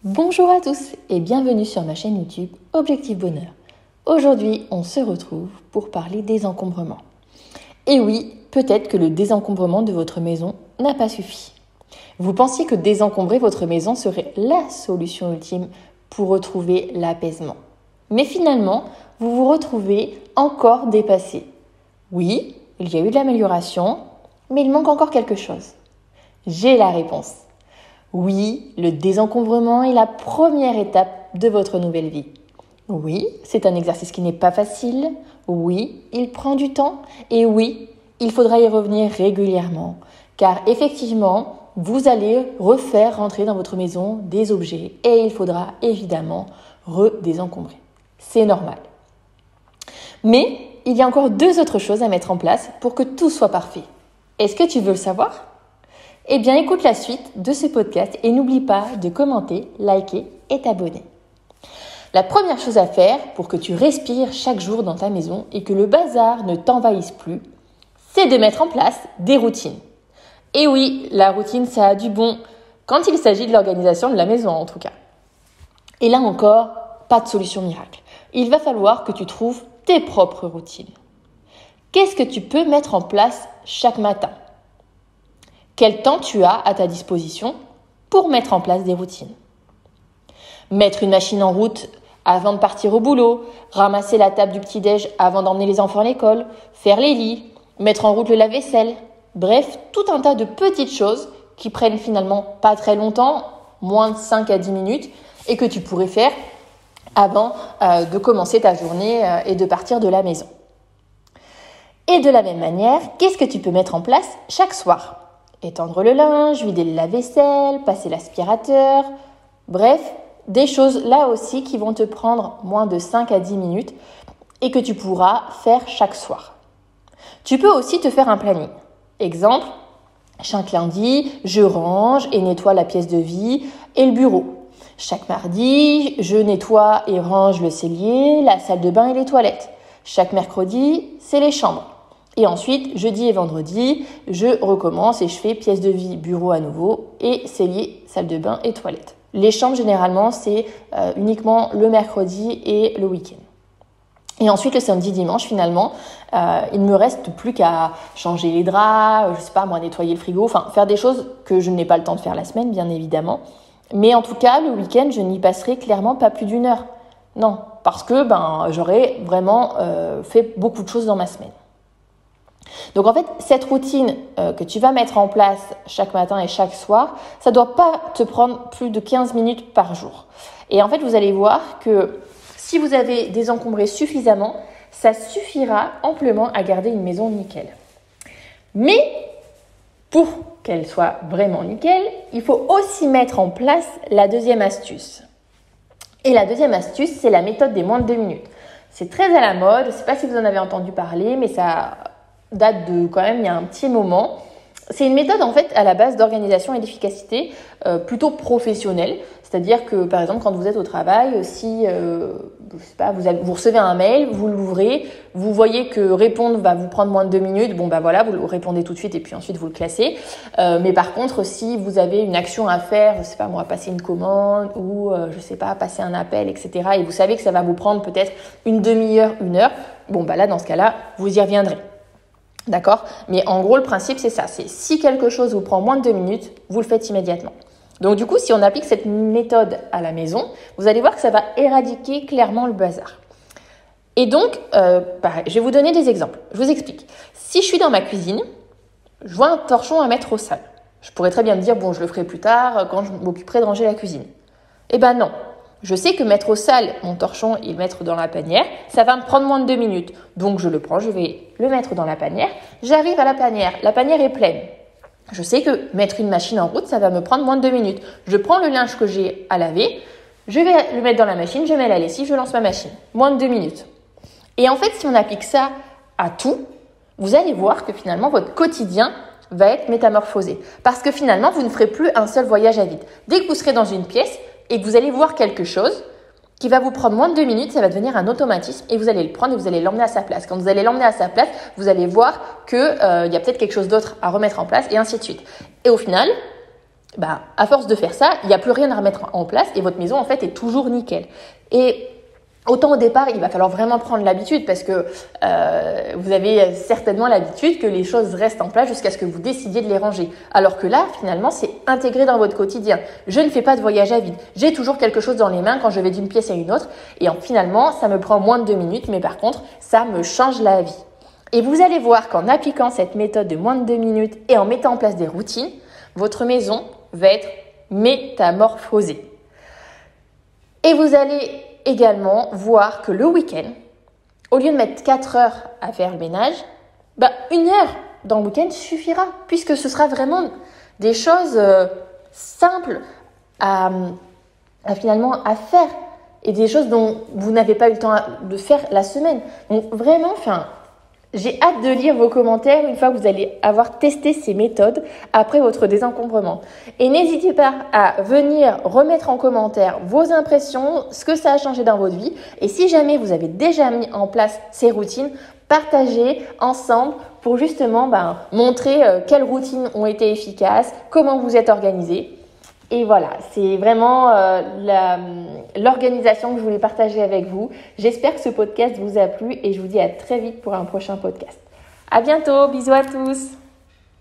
Bonjour à tous et bienvenue sur ma chaîne YouTube Objectif Bonheur. Aujourd'hui, on se retrouve pour parler des encombrements. Et oui, peut-être que le désencombrement de votre maison n'a pas suffi. Vous pensiez que désencombrer votre maison serait la solution ultime pour retrouver l'apaisement. Mais finalement, vous vous retrouvez encore dépassé. Oui, il y a eu de l'amélioration, mais il manque encore quelque chose. J'ai la réponse. Oui, le désencombrement est la première étape de votre nouvelle vie. Oui, c'est un exercice qui n'est pas facile. Oui, il prend du temps. Et oui, il faudra y revenir régulièrement. Car effectivement, vous allez refaire rentrer dans votre maison des objets et il faudra évidemment redésencombrer. C'est normal. Mais il y a encore deux autres choses à mettre en place pour que tout soit parfait. Est-ce que tu veux le savoir ? Eh bien, écoute la suite de ce podcast et n'oublie pas de commenter, liker et t'abonner. La première chose à faire pour que tu respires chaque jour dans ta maison et que le bazar ne t'envahisse plus, c'est de mettre en place des routines. Et oui, la routine, ça a du bon quand il s'agit de l'organisation de la maison en tout cas. Et là encore, pas de solution miracle. Il va falloir que tu trouves tes propres routines. Qu'est-ce que tu peux mettre en place chaque matin ? Quel temps tu as à ta disposition pour mettre en place des routines ? Mettre une machine en route avant de partir au boulot, ramasser la table du petit-déj avant d'emmener les enfants à l'école, faire les lits, mettre en route le lave-vaisselle. Bref, tout un tas de petites choses qui prennent finalement pas très longtemps, moins de 5 à 10 minutes, et que tu pourrais faire avant de commencer ta journée et de partir de la maison. Et de la même manière, qu'est-ce que tu peux mettre en place chaque soir ? Étendre le linge, vider le lave-vaisselle, passer l'aspirateur. Bref, des choses là aussi qui vont te prendre moins de 5 à 10 minutes et que tu pourras faire chaque soir. Tu peux aussi te faire un planning. Exemple, chaque lundi, je range et nettoie la pièce de vie et le bureau. Chaque mardi, je nettoie et range le cellier, la salle de bain et les toilettes. Chaque mercredi, c'est les chambres. Et ensuite, jeudi et vendredi, je recommence et je fais pièce de vie, bureau à nouveau et cellier, salle de bain et toilette. Les chambres, généralement, c'est uniquement le mercredi et le week-end. Et ensuite, le samedi, dimanche, finalement, il ne me reste plus qu'à changer les draps, nettoyer le frigo, faire des choses que je n'ai pas le temps de faire la semaine, bien évidemment. Mais en tout cas, le week-end, je n'y passerai clairement pas plus d'1 heure. Non, parce que j'aurais vraiment fait beaucoup de choses dans ma semaine. Donc en fait, cette routine que tu vas mettre en place chaque matin et chaque soir, ça ne doit pas te prendre plus de 15 minutes par jour. Et en fait, vous allez voir que si vous avez désencombré suffisamment, ça suffira amplement à garder une maison nickel. Mais pour qu'elle soit vraiment nickel, il faut aussi mettre en place la deuxième astuce. Et la deuxième astuce, c'est la méthode des moins de 2 minutes. C'est très à la mode, je ne sais pas si vous en avez entendu parler, mais ça date de quand même il y a un petit moment. C'est une méthode en fait à la base d'organisation et d'efficacité plutôt professionnelle. C'est-à-dire que par exemple quand vous êtes au travail, si vous recevez un mail, vous l'ouvrez, vous voyez que répondre va vous prendre moins de 2 minutes, vous le répondez tout de suite et puis ensuite vous le classez. Mais par contre si vous avez une action à faire, passer une commande ou passer un appel, etc. et vous savez que ça va vous prendre peut-être une demi-heure, 1 heure, là dans ce cas-là, vous y reviendrez. D'accord ? Mais en gros, le principe, c'est ça. C'est si quelque chose vous prend moins de 2 minutes, vous le faites immédiatement. Donc du coup, si on applique cette méthode à la maison, vous allez voir que ça va éradiquer clairement le bazar. Et donc, pareil, je vais vous donner des exemples. Je vous explique. Si je suis dans ma cuisine, je vois un torchon à mettre au sale. Je pourrais très bien me dire, je le ferai plus tard quand je m'occuperai de ranger la cuisine. Eh ben non. Je sais que mettre au sale mon torchon et le mettre dans la panière, ça va me prendre moins de 2 minutes. Donc je le prends, je vais le mettre dans la panière. J'arrive à la panière est pleine. Je sais que mettre une machine en route, ça va me prendre moins de 2 minutes. Je prends le linge que j'ai à laver, je vais le mettre dans la machine, je mets la lessive, je lance ma machine. Moins de 2 minutes. Et en fait, si on applique ça à tout, vous allez voir que finalement, votre quotidien va être métamorphosé. Parce que finalement, vous ne ferez plus un seul voyage à vide. Dès que vous serez dans une pièce, et que vous allez voir quelque chose qui va vous prendre moins de 2 minutes, ça va devenir un automatisme et vous allez le prendre et vous allez l'emmener à sa place. Quand vous allez l'emmener à sa place, vous allez voir qu'il y a peut-être quelque chose d'autre à remettre en place et ainsi de suite. Et au final, à force de faire ça, il n'y a plus rien à remettre en place et votre maison en fait est toujours nickel. Et autant au départ, il va falloir vraiment prendre l'habitude parce que vous avez certainement l'habitude que les choses restent en place jusqu'à ce que vous décidiez de les ranger. Alors que là, finalement, c'est intégré dans votre quotidien. Je ne fais pas de voyage à vide. J'ai toujours quelque chose dans les mains quand je vais d'une pièce à une autre. Et finalement, ça me prend moins de 2 minutes, mais par contre, ça me change la vie. Et vous allez voir qu'en appliquant cette méthode de moins de 2 minutes et en mettant en place des routines, votre maison va être métamorphosée. Et vous allez également voir que le week-end, au lieu de mettre 4 heures à faire le ménage, 1 heure dans le week-end suffira, puisque ce sera vraiment des choses simples à faire et des choses dont vous n'avez pas eu le temps de faire la semaine. Donc vraiment, j'ai hâte de lire vos commentaires une fois que vous allez avoir testé ces méthodes après votre désencombrement. Et n'hésitez pas à venir remettre en commentaire vos impressions, ce que ça a changé dans votre vie. Et si jamais vous avez déjà mis en place ces routines, partagez ensemble pour justement montrer quelles routines ont été efficaces, comment vous êtes organisé. Et voilà, c'est vraiment l'organisation que je voulais partager avec vous. J'espère que ce podcast vous a plu et je vous dis à très vite pour un prochain podcast. À bientôt, bisous à tous.